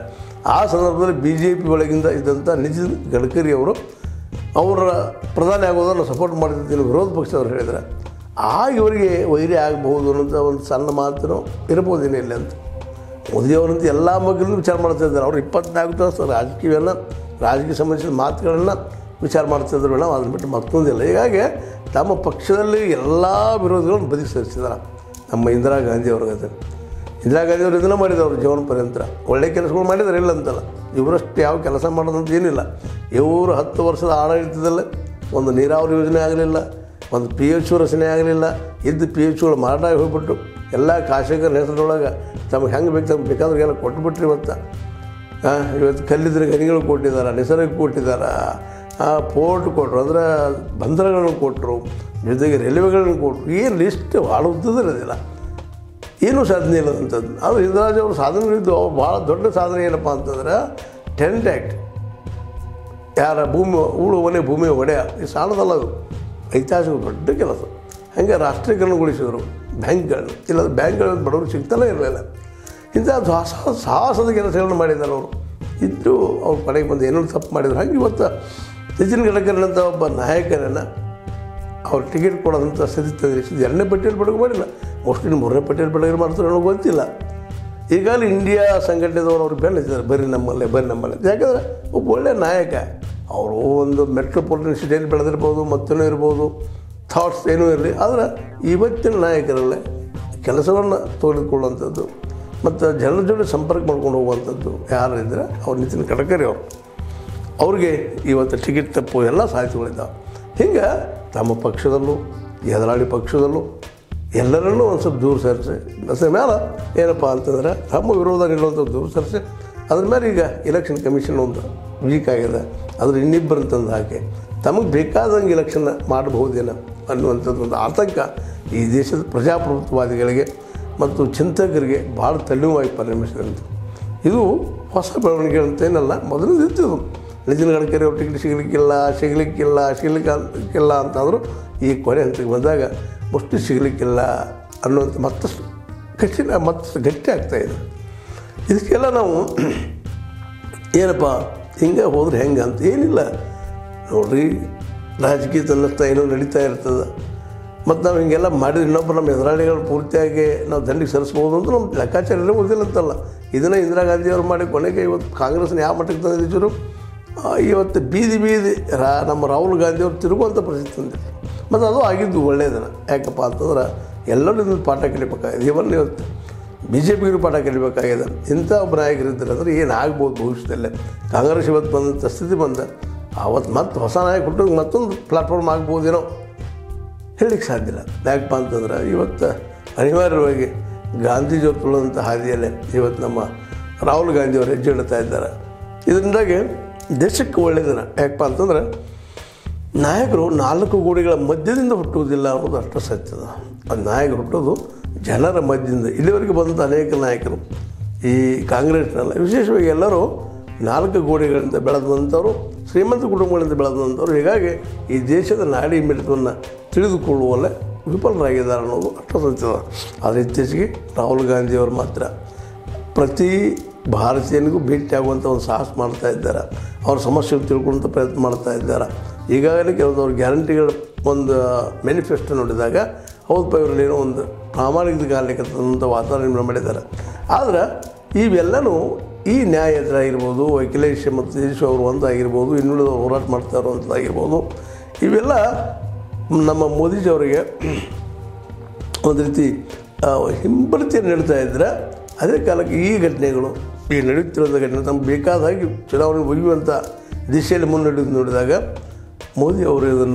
ಆ ಸಂದರ್ಭದಲ್ಲಿ BJP ಒಳಗಿಂದ ಇದ್ದಂಥ ನಿತಿನ್ ಗಡ್ಕರಿ ಅವರು ಅವರ ಪ್ರಧಾನಿ ಆಗೋದನ್ನು ಸಪೋರ್ಟ್ ಮಾಡ್ತಿದ್ದೀನಿ ವಿರೋಧ ಪಕ್ಷದವ್ರು ಹೇಳಿದರೆ ಇವರಿಗೆ ವೈರಿ ಆಗಬಹುದು ಅನ್ನೋಂಥ ಒಂದು ಸಣ್ಣ ಮಾತನ್ನು ಇರ್ಬೋದೇನೋ ಇಲ್ಲ ಅಂತ. ಮೋದಿಯವರಂತೂ ಎಲ್ಲ ಮಕ್ಕಳನ್ನು ವಿಚಾರ ಮಾಡ್ತಾ ಇದ್ದಾರೆ. ಅವರು 24 ತಾಸು ರಾಜಕೀಯ ಸಂಬಂಧಿಸಿದ ಮಾತುಗಳನ್ನು ವಿಚಾರ ಮಾಡ್ತಾಯಿದ್ರು. ನಾವು ಅದನ್ನು ಬಿಟ್ಟು ಮತ್ತೊಂದಿಲ್ಲ. ಹೀಗಾಗಿ ತಮ್ಮ ಪಕ್ಷದಲ್ಲಿ ಎಲ್ಲ ವಿರೋಧಿಗಳನ್ನು ಬದಿಗೆ ಸೇರಿಸಿದ್ದಾರೆ. ನಮ್ಮ ಇಂದಿರಾ ಗಾಂಧಿಯವ್ರಿಗೆ ಇಂದಿರಾ ಗಾಂಧಿಯವರು ಇದನ್ನು ಮಾಡಿದವರು ಜೀವನ ಪರ್ಯಂತ ಒಳ್ಳೆಯ ಕೆಲಸಗಳು ಮಾಡಿದ್ದಾರೆ, ಇಲ್ಲ ಅಂತಲ್ಲ. ಇವರಷ್ಟು ಯಾವ ಕೆಲಸ ಮಾಡೋದಂತ ಏನಿಲ್ಲ. ಇವರು 10 ವರ್ಷದ ಆಡಳಿತದಲ್ಲೇ ಒಂದು ನೀರಾವರಿ ಯೋಜನೆ ಆಗಲಿಲ್ಲ, ಒಂದು PHU ರಚನೆ ಆಗಲಿಲ್ಲ. ಇದ್ದು PHUಗಳು ಮಾರಾಟ ಹೋಗ್ಬಿಟ್ಟು ಎಲ್ಲ ಖಾಸಗಿರ ಹೆಸರೊಳಗೆ ತಮಗೆ ಹೆಂಗೆ ಬೇಕಾದ್ರಿಗೆಲ್ಲ ಕೊಟ್ಬಿಟ್ರಿ. ಇವತ್ತು ಕಲ್ಲಿದ್ರೆ ಗಣಿಗಳು ಕೊಟ್ಟಿದ್ದಾರೆ, ನಿಸರ್ಗ ಕೊಟ್ಟಿದ್ದಾರೆ, ಪೋರ್ಟ್ ಕೊಟ್ಟರು, ಅಂದರೆ ಬಂದರಗಳನ್ನು ಕೊಟ್ಟರು, ಜೊತೆಗೆ ರೈಲ್ವೆಗಳನ್ನು ಕೊಟ್ಟರು. ಏನು ಲಿಸ್ಟ್ ಭಾಳ ಉದ್ದದಿರೋದಿಲ್ಲ, ಏನೂ ಸಾಧನೆ ಇಲ್ಲದಂಥದ್ದು. ಅದು ಹಿಂದರಾಜ್ ಅವರು ಸಾಧನೆಗಳಿದ್ದು ಅವ್ರು ಭಾಳ ದೊಡ್ಡ ಸಾಧನೆ ಏನಪ್ಪ ಅಂತಂದ್ರೆ ಟೆಂಟ್ ಆ್ಯಕ್ಟ್. ಯಾರ ಉಳುವನೆ ಭೂಮಿ ಒಡೆಯ ಈ ಸಾಲದಲ್ಲ, ಅದು ಐತಿಹಾಸಿಕ ದೊಡ್ಡ ಕೆಲಸ. ಹಾಗೆ ರಾಷ್ಟ್ರೀಕರಣಗೊಳಿಸಿದರು ಬ್ಯಾಂಕ್ಗಳನ್ನ. ಇಲ್ಲದ ಬ್ಯಾಂಕ್ಗಳು ಬಡವರು ಸಿಗ್ತಲೇ ಇರಲಿಲ್ಲ. ಇಂಥ ಸಾಹಸದ ಕೆಲಸಗಳನ್ನು ಮಾಡಿದ್ದಾರೆ ಅವರು. ಇದ್ದರೂ ಅವ್ರ ಕಡೆಗೆ ಬಂದು ಏನೋ ತಪ್ಪು ಮಾಡಿದ್ರು. ಹಾಗೆ ಇವತ್ತು ನಿತಿನ್ ಗಡ್ಕರಿನಂಥ ಒಬ್ಬ ನಾಯಕರನ್ನು ಅವ್ರು ಟಿಕೆಟ್ ಕೊಡೋದಂಥ ಸ್ಥಿತಿ ತಂದಿರಿಸಿದ್ದು 2ನೇ ಪಟ್ಟಿಯಲ್ಲಿ ಬಡಗು ಮಾಡಿಲ್ಲ. ಮೋಸ್ಟ್ಲಿ 3ನೇ ಪಟ್ಟಿಯಲ್ಲಿ ಬಡಗು ಮಾಡ್ತಾರೆ ಅನ್ನೋ ಗೊತ್ತಿಲ್ಲ. ಈಗಾಗಲೇ ಇಂಡಿಯಾ ಸಂಘಟನೆದವರು ಅವ್ರಿಗೆ ಬೆಳೆದಿದ್ದಾರೆ, ಬರೀ ನಮ್ಮಲ್ಲೇ. ಯಾಕಂದರೆ ಒಬ್ಬ ಒಳ್ಳೆಯ ನಾಯಕ. ಅವರು ಒಂದು ಮೆಟ್ರೋಪಾಲಿಟನ್ ಸಿಟಿಯಲ್ಲಿ ಬೆಳೆದಿರ್ಬೋದು, ಮತ್ತೇನೋ ಇರ್ಬೋದು, ಥಾಟ್ಸ್ ಏನೂ ಇರಲಿ. ಆದರೆ ಇವತ್ತಿನ ನಾಯಕರಲ್ಲೇ ಕೆಲಸವನ್ನು ತೆಗೆದುಕೊಳ್ಳುವಂಥದ್ದು ಮತ್ತು ಜನರ ಜೊತೆ ಸಂಪರ್ಕ ಮಾಡ್ಕೊಂಡು ಹೋಗುವಂಥದ್ದು ಯಾರು ಇದ್ದರೆ ಅವ್ರು ನಿತಿನ್ ಗಡ್ಕರಿ ಅವರು. ಅವ್ರಿಗೆ ಇವತ್ತು ಟಿಕೆಟ್ ತಪ್ಪು ಎಲ್ಲ ಸಾಧ್ಯತೆಗಳಿದ್ದಾವೆ. ಹಿಂಗೆ ತಮ್ಮ ಪಕ್ಷದಲ್ಲೂ ಎದುರಾಳಿ ಪಕ್ಷದಲ್ಲೂ ಎಲ್ಲರನ್ನೂ ಒಂದು ಸ್ವಲ್ಪ ದೂರ ಸರಿಸಿ ಮೇಲೆ ಏನಪ್ಪ ಅಂತಂದರೆ ತಮ್ಮ ವಿರೋಧ ನಿಲ್ಲುವಂಥ ದೂರ ಸರಿಸಿ ಅದ್ರ ಮೇಲೆ ಈಗ ಎಲೆಕ್ಷನ್ ಕಮಿಷನ್ ಒಂದು ವೀಕ್ ಆಗಿದೆ. ಅದ್ರ ಇನ್ನಿಬ್ಬರನ್ನು ತಂದು ಹಾಕಿ ತಮಗೆ ಬೇಕಾದಂಗೆ ಎಲೆಕ್ಷನ್ನ ಮಾಡಬಹುದೇನೋ ಅನ್ನುವಂಥದ್ದು ಒಂದು ಆತಂಕ ಈ ದೇಶದ ಪ್ರಜಾಪ್ರಭುತ್ವವಾದಿಗಳಿಗೆ ಮತ್ತು ಚಿಂತಕರಿಗೆ ಭಾಳ ತಲೆನೋವಾಗಿ ಪರಿಣಮಿಸಿದಂಥ ಇದು ಹೊಸ ಬೆಳವಣಿಗೆ ಅಂತೇನಲ್ಲ. ಮೊದಲಿಂದ ಇರ್ತಿದ್ದು ನಿತಿನ್ ಗಡ್ಕರಿ ಅವ್ರು ಟಿಕೆಟ್ ಸಿಗಲಿಕ್ಕಿಲ್ಲ ಅಂತಾದರೂ ಈ ಕೊನೆ ಹಂತಕ್ಕೆ ಬಂದಾಗ ಅಷ್ಟು ಸಿಗಲಿಕ್ಕಿಲ್ಲ ಅನ್ನುವಂಥ ಮತ್ತಷ್ಟು ಗಟ್ಟಿ ಆಗ್ತಾಯಿದೆ. ಇದಕ್ಕೆಲ್ಲ ನಾವು ಏನಪ್ಪ ಹಿಂಗೆ ಹೋದ್ರೆ ಹೆಂಗೆ ಅಂತ ಏನಿಲ್ಲ ನೋಡಿರಿ. ರಾಜಕೀಯ ತನ್ನಷ್ಟ ಏನೋ ನಡೀತಾ ಇರ್ತದೆ. ಮತ್ತು ನಾವು ಹಿಂಗೆಲ್ಲ ಮಾಡಿದ್ರೆ ಇನ್ನೊಬ್ಬರು ನಮ್ಮ ಎದುರಾಳಿಗಳು ಪೂರ್ತಿಯಾಗಿ ನಾವು ದಂಡಿಗೆ ಸರಿಸ್ಬೋದು ಅಂತ ನಮ್ಮ ಲೆಕ್ಕಾಚಾರ ಓದಿಲ್ಲ ಅಂತಲ್ಲ. ಇದನ್ನು ಇಂದಿರಾ ಗಾಂಧಿಯವರು ಮಾಡಿ ಕೊನೆಗೆ ಇವತ್ತು ಕಾಂಗ್ರೆಸ್ನ ಯಾವ ಮಟ್ಟಕ್ಕೆ ತಂದಿದ್ರು. ಇವತ್ತು ಬೀದಿ ನಮ್ಮ ರಾಹುಲ್ ಗಾಂಧಿಯವರು ತಿರುಗುವಂಥ ಪರಿಸ್ಥಿತಿ ತಂದಿದ್ರು. ಮತ್ತು ಅದು ಆಗಿದ್ದು ಒಳ್ಳೆಯದನ್ನು. ಯಾಕಪ್ಪ ಅಂತಂದ್ರೆ ಎಲ್ಲರೂ ಇದನ್ನು ಪಾಠ ಕಲಿಬೇಕಾಗಿದೆ. ಇವತ್ತು BJPಗೂ ಪಾಠ ಕಲಿಬೇಕಾಗಿದೆ. ಇಂಥ ಒಬ್ಬ ನಾಯಕರಿದ್ದಾರೆ ಅಂದರೆ ಏನಾಗ್ಬೋದು ಭವಿಷ್ಯದಲ್ಲೇ. ಕಾಂಗ್ರೆಸ್ ಇವತ್ತು ಬಂದಂಥ ಸ್ಥಿತಿ ಬಂದ ಅವತ್ತು ಮತ್ತೆ ಹೊಸ ನಾಯಕ ಹುಟ್ಟೋದು ಮತ್ತೊಂದು ಪ್ಲಾಟ್ಫಾರ್ಮ್ ಆಗ್ಬೋದೇನೋ ಹೇಳಲಿಕ್ಕೆ ಸಾಧ್ಯ ಇಲ್ಲ. ಯಾಕಪ್ಪ ಅಂತಂದ್ರೆ ಇವತ್ತು ಅನಿವಾರ್ಯವಾಗಿ ಗಾಂಧೀಜಿಯವರು ತುಳಿದಂಥ ಹಾದಿಯಲ್ಲೇ ಇವತ್ತು ನಮ್ಮ ರಾಹುಲ್ ಗಾಂಧಿಯವರು ಹೆಜ್ಜೆ ಇಡ್ತಾ ಇದ್ದಾರೆ. ಇದರಿಂದಾಗಿ ದೇಶಕ್ಕೆ ಒಳ್ಳೆಯದನ್ನು. ಯಾಕಪ್ಪ ಅಂತಂದ್ರೆ ನಾಯಕರು 4 ಗೋಡೆಗಳ ಮಧ್ಯದಿಂದ ಹುಟ್ಟುವುದಿಲ್ಲ ಅನ್ನೋದು ಅಷ್ಟು ಸತ್ಯದ. ಅದು ನಾಯಕರು ಹುಟ್ಟೋದು ಜನರ ಮಧ್ಯದಿಂದ. ಇಲ್ಲಿವರೆಗೆ ಬಂದಂಥ ಅನೇಕ ನಾಯಕರು ಈ ಕಾಂಗ್ರೆಸ್ನಲ್ಲ, ವಿಶೇಷವಾಗಿ ಎಲ್ಲರೂ 4 ಗೋಡೆಗಳಿಂದ ಬೆಳೆದಂಥವ್ರು, ಶ್ರೀಮಂತ ಕುಟುಂಬಗಳಿಂದ ಬೆಳೆದಂಥವ್ರು. ಹೀಗಾಗಿ ಈ ದೇಶದ ನಾಡಿ ಮಿಡಿತವನ್ನು ತಿಳಿದುಕೊಳ್ಳುವಲ್ಲೇ ವಿಫಲರಾಗಿದ್ದಾರೆ ಅನ್ನೋದು ಅಷ್ಟು ಸತ್ಯದ. ಆದರೆ ಇತ್ತೀಚೆಗೆ ರಾಹುಲ್ ಗಾಂಧಿಯವರು ಮಾತ್ರ ಪ್ರತಿ ಭಾರತೀಯನಿಗೂ ಭೇಟಿಯಾಗುವಂಥ ಒಂದು ಸಾಹಸ ಮಾಡ್ತಾ ಇದ್ದಾರೆ. ಅವ್ರ ಸಮಸ್ಯೆಗಳು ತಿಳ್ಕೊಳ್ಳುವಂಥ ಪ್ರಯತ್ನ ಮಾಡ್ತಾ ಇದ್ದಾರೆ. ಈಗಾಗಲೇ ಕೆಲವೊಂದವ್ರ ಗ್ಯಾರಂಟಿಗಳ ಒಂದು ಮ್ಯಾನಿಫೆಸ್ಟೋ ನೋಡಿದಾಗ ಹೌದಪ್ಪ ಇವರಲ್ಲಿ ಏನೋ ಒಂದು ಪ್ರಾಮಾಣಿಕತೆ ಕಾಣಲಿಕ್ಕಂಥ ವಾತಾವರಣ ನಿರ್ಮಾಣ ಮಾಡಿದ್ದಾರೆ. ಆದರೆ ಇವೆಲ್ಲನೂ ಈ ನ್ಯಾಯಯಾತ್ರೆ ಆಗಿರ್ಬೋದು, ಅಖಿಲೇಶ್ ಮತ್ತು ತೇಜಸ್ವಿ ಅವರು ಒಂದಾಗಿರ್ಬೋದು, ಇನ್ನುಳಿದವರು ಹೋರಾಟ ಮಾಡ್ತಾ ಇರುವಂಥದ್ದಾಗಿರ್ಬೋದು, ಇವೆಲ್ಲ ನಮ್ಮ ಮೋದಿಜಿಯವರಿಗೆ ಒಂದು ರೀತಿ ಹಿಂಬರಿತಿಯನ್ನು ನೀಡ್ತಾ ಇದ್ದರೆ, ಅದೇ ಕಾಲಕ್ಕೆ ಈ ಘಟನೆಗಳು, ಈ ನಡೆಯುತ್ತಿರೋಂಥ ಘಟನೆ ತಮ್ಗೆ ಬೇಕಾದಾಗಿ ಚುನಾವಣೆ ಒಯ್ಯುವಂಥ ದಿಶೆಯಲ್ಲಿ ಮುನ್ನಡೆದು ನೋಡಿದಾಗ ಮೋದಿಯವರು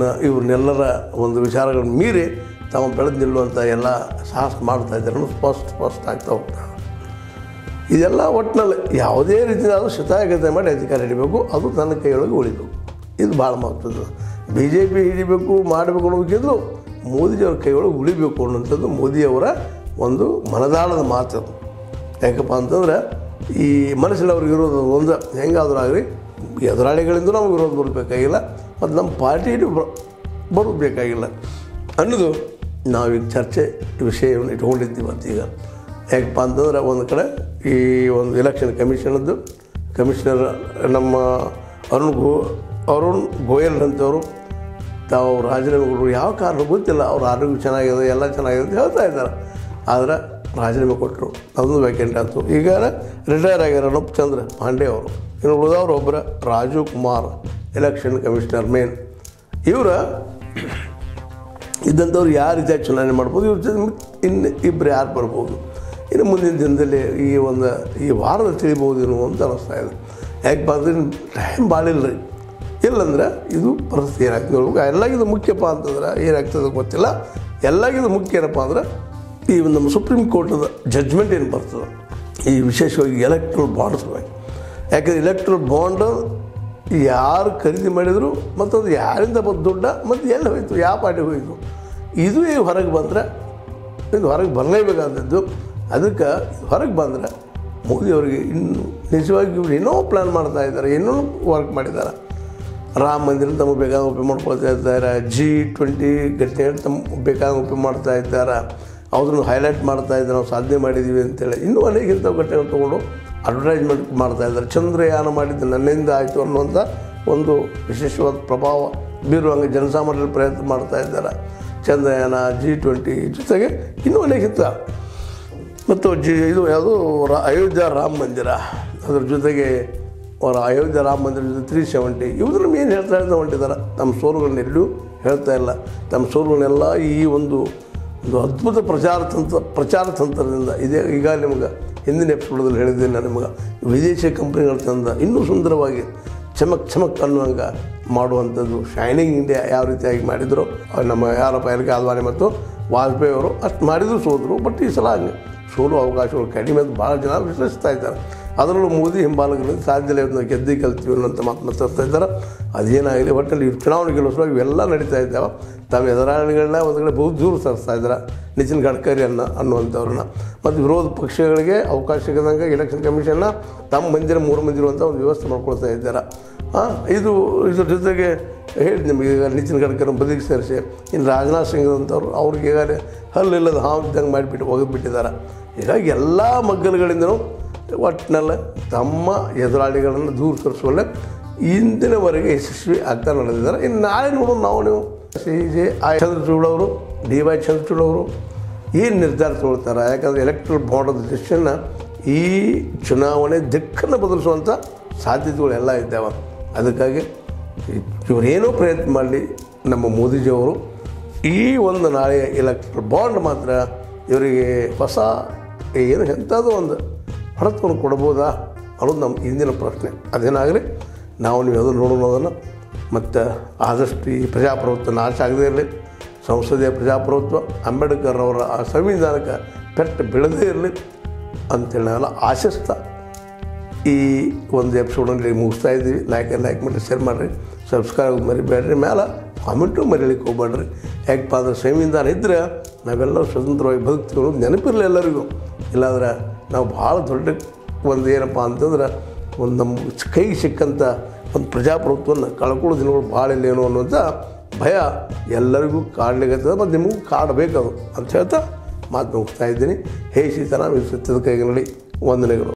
ಇವ್ರನ್ನೆಲ್ಲರ ಒಂದು ವಿಚಾರಗಳನ್ನು ಮೀರಿ ತಾವು ಬೆಳೆದು ನಿಲ್ಲುವಂಥ ಎಲ್ಲ ಸಾಹಸ ಮಾಡ್ತಾ ಇದ್ದಾರೆ ಅನ್ನೋದು ಸ್ಪಷ್ಟ ಆಗ್ತಾ ಹೋಗ್ತಾರೆ. ಇದೆಲ್ಲ ಒಟ್ಟಿನಲ್ಲಿ ಯಾವುದೇ ರೀತಿಯಾದರೂ ಶತಾಯಗತೆ ಮಾಡಿ ಅಧಿಕಾರ ಹಿಡಿಬೇಕು, ಅದು ತನ್ನ ಕೈಯೊಳಗೆ ಉಳಿಬೇಕು. ಇದು ಭಾಳ ಮಹತ್ವದ. BJP ಹಿಡಿಬೇಕು ಮಾಡಬೇಕು ಅನ್ನೋದಕ್ಕಿಂತಲೂ ಮೋದಿಜಿಯವ್ರ ಕೈಯೊಳಗೆ ಉಳಿಬೇಕು ಅನ್ನೋಂಥದ್ದು ಮೋದಿಯವರ ಒಂದು ಮನದಾಳದ ಮಾತು. ಯಾಕಪ್ಪ ಅಂತಂದ್ರೆ ಈ ಮನಸ್ಸಲ್ಲಿ ಅವ್ರಿಗೆ ಇರೋದು ಒಂದು ಹೆಂಗಾದ್ರೂ ಆಗಲಿ ಎದುರಾಳಿಗಳಿಂದ ನಮ್ಗೆ ವಿರೋಧ ಬರಬೇಕಾಗಿಲ್ಲ, ಮತ್ತು ನಮ್ಮ ಪಾರ್ಟಿ ಬರೋದು ಬೇಕಾಗಿಲ್ಲ ಅನ್ನೋದು ನಾವೀಗ ಚರ್ಚೆ ವಿಷಯವನ್ನು ಇಟ್ಕೊಂಡಿದ್ದೀವಿ. ಮತ್ತೀಗ ಯಾಕಪ್ಪ ಅಂತಂದ್ರೆ ಒಂದು ಕಡೆ ಈ ಒಂದು ಎಲೆಕ್ಷನ್ ಕಮಿಷನದ್ದು ಕಮಿಷನರ್ ನಮ್ಮ ಅರುಣ್ ಗೋಯಲ್ ಅಂತವರು ತಾವು ರಾಜೀನಾಮೆಗಳು ಯಾವ ಕಾರಣ ಗೊತ್ತಿಲ್ಲ, ಅವ್ರ ಆರೋಗ್ಯ ಚೆನ್ನಾಗಿದೆ, ಎಲ್ಲ ಚೆನ್ನಾಗಿದೆ ಅಂತ ಹೇಳ್ತಾ ಇದ್ದಾರೆ. ಆದರೆ ರಾಜೀನಾಮೆ ಕೊಟ್ಟರು, ಅದೊಂದು ವ್ಯಾಕೆಂಟ್ ಆಯಿತು. ಈಗ ರಿಟೈರ್ ಆಗ್ಯಾರ ಅನೂಪ್ ಚಂದ್ರ ಪಾಂಡೆ ಅವರು. ಇನ್ನು ಉಳಿದವರು ಒಬ್ಬರ ರಾಜೀವ್ ಕುಮಾರ್ ಎಲೆಕ್ಷನ್ ಕಮಿಷನರ್ ಮೇನ್. ಇವರ ಇದ್ದಂಥವ್ರು ಯಾವ ರೀತಿಯಾಗಿ ಚುನಾವಣೆ ಮಾಡ್ಬೋದು, ಇವ್ರ ಜೊತೆ ಇನ್ನು ಇಬ್ಬರು ಯಾರು ಬರ್ಬೋದು, ಇನ್ನು ಮುಂದಿನ ದಿನದಲ್ಲಿ ಈ ವಾರದಲ್ಲಿ ತಿಳಿಬೋದು ಏನೋ ಅಂತ ಅನ್ನಿಸ್ತಾ ಇದೆ. ಯಾಕಪ್ಪ ಅಂದ್ರೆ ಟೈಮ್ ಭಾಳಿಲ್ಲ ರೀ. ಇಲ್ಲಂದ್ರೆ ಇದು ಪರಿಸ್ಥಿತಿ ಏನಾಗ್ತದೆ ನೋಡ್ಬೇಕು. ಎಲ್ಲಾಗಿದು ಮುಖ್ಯಪ್ಪ ಅಂತಂದ್ರೆ ಏನಾಗ್ತದೆ ಗೊತ್ತಿಲ್ಲ. ಎಲ್ಲಾಗಿದು ಮುಖ್ಯ ಏನಪ್ಪ ಅಂದ್ರೆ ಈ ನಮ್ಮ ಸುಪ್ರೀಂ ಕೋರ್ಟದ ಜಡ್ಜ್ಮೆಂಟ್ ಏನು ಬರ್ತದೆ ಈ ವಿಶೇಷವಾಗಿ ಎಲೆಕ್ಟ್ರಲ್ ಬಾಂಡ್ ಸಲುವಾಗಿ. ಯಾಕಂದರೆ ಎಲೆಕ್ಟ್ರಲ್ ಬಾಂಡ್ ಯಾರು ಖರೀದಿ ಮಾಡಿದರು ಮತ್ತು ಅದು ಯಾರಿಂದ ಬಂದು ದುಡ್ಡ ಮತ್ತು ಎಲ್ಲಿ ಹೋಯಿತು, ಯಾವ ಪಾರ್ಟಿಗೆ ಹೋಯಿತು, ಇದು ಈಗ ಹೊರಗೆ ಬಂದರೆ ಇದು ಹೊರಗೆ ಬರಲೇಬೇಕಾದದ್ದು. ಅದಕ್ಕೆ ಹೊರಗೆ ಬಂದರೆ ಮೋದಿಯವರಿಗೆ ಇನ್ನೂ ನಿಜವಾಗಿ ಇವರು ಏನೋ ಪ್ಲ್ಯಾನ್ ಮಾಡ್ತಾ ಇದ್ದಾರೆ, ಏನೋ ವರ್ಕ್ ಮಾಡಿದ್ದಾರೆ. ರಾಮ ಮಂದಿರ ತಮಗೆ ಬೇಕಾದ ಉಪಯೋಗ ಮಾಡ್ಕೊಳ್ತಾ ಇದ್ದಾರೆ. G20 ಘಟನೆ ತಮ್ಮ ಬೇಕಾದ ಉಪಯೋಗ ಮಾಡ್ತಾ ಇದ್ದಾರೆ. ಅದನ್ನು ಹೈಲೈಟ್ ಮಾಡ್ತಾ ಇದ್ದಾರೆ, ನಾವು ಸಾಧನೆ ಮಾಡಿದ್ದೀವಿ ಅಂತೇಳಿ. ಇನ್ನೂ ಅನೇಕ ಇಂಥ ಘಟನೆಗಳು ತೊಗೊಂಡು ಅಡ್ವರ್ಟೈಸ್ಮೆಂಟ್ ಮಾಡ್ತಾಯಿದ್ದಾರೆ. ಚಂದ್ರಯಾನ ಮಾಡಿದ್ದು ನನ್ನಿಂದ ಆಯಿತು ಅನ್ನುವಂಥ ಒಂದು ವಿಶೇಷವಾದ ಪ್ರಭಾವ ಬೀರುವಂಗೆ ಜನಸಾಮಾನ್ಯರಲ್ಲಿ ಪ್ರಯತ್ನ ಮಾಡ್ತಾ ಇದ್ದಾರೆ. ಚಂದ್ರಯಾನ, G20 ಜೊತೆಗೆ ಇನ್ನೂ ಅನೇಕ ಇತ್ತ. ಮತ್ತು ಇದು ಯಾವುದು ಅಯೋಧ್ಯ ರಾಮ ಮಂದಿರ, ಅದ್ರ ಜೊತೆಗೆ ಅವರ ಅಯೋಧ್ಯ ರಾಮ ಮಂದಿರ ಜೊತೆ 370 ಇವುದನ್ನು ಏನು ಹೇಳ್ತಾ ಹೊಂಟಿದ್ದಾರೆ. ತಮ್ಮ ಸೋಲುಗಳನ್ನೆಲ್ಲೂ ಹೇಳ್ತಾ ಇಲ್ಲ. ತಮ್ಮ ಸೋಲುಗಳನ್ನೆಲ್ಲ ಈ ಒಂದು ಅದ್ಭುತ ಪ್ರಚಾರ ತಂತ್ರದಿಂದ ಈಗ ನಿಮ್ಗೆ ಹಿಂದಿನ ಎಪಿಸೋಡಲ್ಲಿ ಹೇಳಿದ್ದೀನಿ ನಾನು ನಿಮ್ಗೆ, ವಿದೇಶಿ ಕಂಪ್ನಿಗಳ ತಂದ ಇನ್ನೂ ಸುಂದರವಾಗಿ ಚಮಕ್ ಅನ್ನುವಂಗೆ ಮಾಡುವಂಥದ್ದು ಶೈನಿಂಗ್ ಇಂಡಿಯಾ ಯಾವ ರೀತಿಯಾಗಿ ಮಾಡಿದ್ರು ನಮ್ಮ ಯಾರಪ್ಪ ಎಲ್.ಕೆ. ಅದ್ವಾನಿ ಮತ್ತು ವಾಜಪೇಯಿ ಅವರು ಅಷ್ಟು ಮಾಡಿದ್ರು ಸೋದರು. ಬಟ್ ಈ ಸಲ ಹಂಗೆ ಸೋಲು ಅವಕಾಶಗಳು ಕಡಿಮೆ ಅಂತ ಭಾಳ ಜನ ವಿಶ್ಲೇಷಿಸ್ತಾ ಇದ್ದಾರೆ. ಅದರಲ್ಲೂ ಮೋದಿ ಹಿಂಬಾಲಕರಿಂದ ಸಾಧ್ಯತೆ ಇದನ್ನು ಗೆಲ್ತೀವಿ ಅನ್ನೋಂಥ ಮಾತು ಮಾತಾಡ್ತಾ ಇದ್ದಾರೆ. ಅದೇನಾಗಲಿ ಒಟ್ಟಲ್ಲಿ ಚುನಾವಣೆ ಗೆಲ್ಲಿಸುವಾಗ ಇವೆಲ್ಲ ನಡೀತಾ ಇದ್ದಾವೆ. ತಮ್ಮ ಎದುರಾಳಿಗಳನ್ನ ಒಂದು ಕಡೆ ಬಹು ದೂರ ಸರಿಸ್ತಾ ಇದ್ದಾರೆ ನಿತಿನ್ ಗಡ್ಕರಿ ಅನ್ನುವಂಥವ್ರನ್ನ. ಮತ್ತು ವಿರೋಧ ಪಕ್ಷಗಳಿಗೆ ಅವಕಾಶ ಸಿಗದಂಗೆ ಎಲೆಕ್ಷನ್ ಕಮಿಷನ್ನ ತಮ್ಮ ಮಂದಿರ 3 ಮಂದಿರ ಅಂತ ಒಂದು ವ್ಯವಸ್ಥೆ ಮಾಡ್ಕೊಳ್ತಾ ಇದ್ದಾರೆ. ಇದ್ರ ಜೊತೆಗೆ ಹೇಳಿ ನಿಮಗೆ ಈಗ ನಿತಿನ್ ಗಡ್ಕರಿ ಬದಿಗೆ ಸೇರಿಸಿ ಇನ್ನು ರಾಜನಾಥ್ ಸಿಂಗ್ದಂಥವ್ರು ಅವ್ರಿಗೆ ಈಗಾಗಲೇ ಹಲ್ಲಿಲ್ಲದ ಹಾವು ಇದ್ದಂಗೆ ಮಾಡಿಬಿಟ್ಟು ಒಗೆದ್ಬಿಟ್ಟಿದ್ದಾರೆ. ಹೀಗಾಗಿ ಎಲ್ಲ ಮಗ್ಗಲುಗಳಿಂದಲೂ ಒಟ್ಟಿನಲ್ಲ ತಮ್ಮ ಎದುರಾಳಿಗಳನ್ನು ದೂರ ಸರಿಸುವಲ್ಲೇ ಇಂದಿನವರೆಗೆ ಯಶಸ್ವಿ ಆಗ್ತಾ ನಡೆದಿದ್ದಾರೆ. ಇನ್ನು ನಾಳೆ ನೋಡೋದು ನೀವು CJ ಚಂದ್ರಚೂಡ್ ಅವರು DY ಚಂದ್ರಚೂಡ್ ಅವರು ಏನು ನಿರ್ಧಾರ ತೊಗೊಳ್ತಾರೆ. ಯಾಕಂದರೆ ಎಲೆಕ್ಟ್ರಲ್ ಬಾಂಡ್ ಡಿಸಿಷನ್ನ ಈ ಚುನಾವಣೆ ದಿಕ್ಕನ್ನು ಬದಲಿಸುವಂಥ ಸಾಧ್ಯತೆಗಳೆಲ್ಲ ಇದ್ದಾವೆ. ಅದಕ್ಕಾಗಿ ಇವರೇನೋ ಪ್ರಯತ್ನ ಮಾಡಲಿ ನಮ್ಮ ಮೋದಿಜಿಯವರು ಈ ಒಂದು ನಾಳೆಯ ಎಲೆಕ್ಟ್ರಲ್ ಬಾಂಡ್ ಮಾತ್ರ ಇವರಿಗೆ ಹೊಸ ಏನು ಎಂಥದ್ದು ಒಂದು ಹೊರತನ್ನು ಕೊಡ್ಬೋದಾ ಅನ್ನೋದು ನಮ್ಮ ಇಂದಿನ ಪ್ರಶ್ನೆ. ಅದೇನಾಗಲಿ ನೀವು ಅದು ನೋಡೋದನ್ನು ಮತ್ತು ಆದಷ್ಟು ಈ ಪ್ರಜಾಪ್ರಭುತ್ವ ನಾಶ ಆಗದೇ ಇರಲಿ, ಸಂಸದೀಯ ಪ್ರಜಾಪ್ರಭುತ್ವ ಅಂಬೇಡ್ಕರ್ ಅವರ ಆ ಸಂವಿಧಾನಕ್ಕೆ ಪೆಟ್ಟು ಬೀಳದೇ ಇರಲಿ ಅಂತೇಳಿ ನಾವೆಲ್ಲ ಆಶಿಸ್ತಾ ಈ ಒಂದು ಎಪಿಸೋಡಲ್ಲಿ ಮುಗಿಸ್ತಾ ಇದ್ದೀವಿ. ಲೈಕ್ ಮಾಡಿ, ಶೇರ್ ಮಾಡಿರಿ, ಸಬ್ಸ್ಕ್ರೈಬ್ ಮರಿಬೇಡ್ರಿ, ಮೇಲೆ ಕಾಮೆಂಟು ಮರಿಲಿಕ್ಕೆ ಹೋಗ್ಬೇಡ್ರಿ. ಯಾಕಪ್ಪ ಅಂದ್ರೆ ಸಂವಿಧಾನ ಇದ್ದರೆ ನಾವೆಲ್ಲರೂ ಸ್ವತಂತ್ರವಾಗಿ ಬದುಕ್ತೀವಿ ಅನ್ನೋದು ನೆನಪಿರಲಿ ಎಲ್ಲರಿಗೂ. ಇಲ್ಲಾಂದ್ರೆ ನಾವು ಭಾಳ ದೊಡ್ಡ ಒಂದು ಏನಪ್ಪ ಅಂತಂದ್ರೆ ಒಂದು ನಮ್ಮ ಕೈಗೆ ಸಿಕ್ಕಂಥ ಒಂದು ಪ್ರಜಾಪ್ರಭುತ್ವವನ್ನು ಕಳ್ಕೊಳ್ಳೋ ದಿನಗಳು ಭಾಳ ಇಲ್ಲೇನೋ ಅನ್ನುವಂಥ ಭಯ ಎಲ್ಲರಿಗೂ ಕಾಡಲಿಕ್ಕತ್ತದ ಮತ್ತು ನಿಮಗೂ ಕಾಡಬೇಕದು ಅಂತ ಹೇಳ್ತಾ ಮಾತು ಮುಗಿಸ್ತಾ ಇದ್ದೀನಿ. ಹೇ ಸೀತಾರಾಮ್, ಇದು ಸತ್ಯದ ಕೈಗೆ ನಡಿ. ವಂದನೆಗಳು.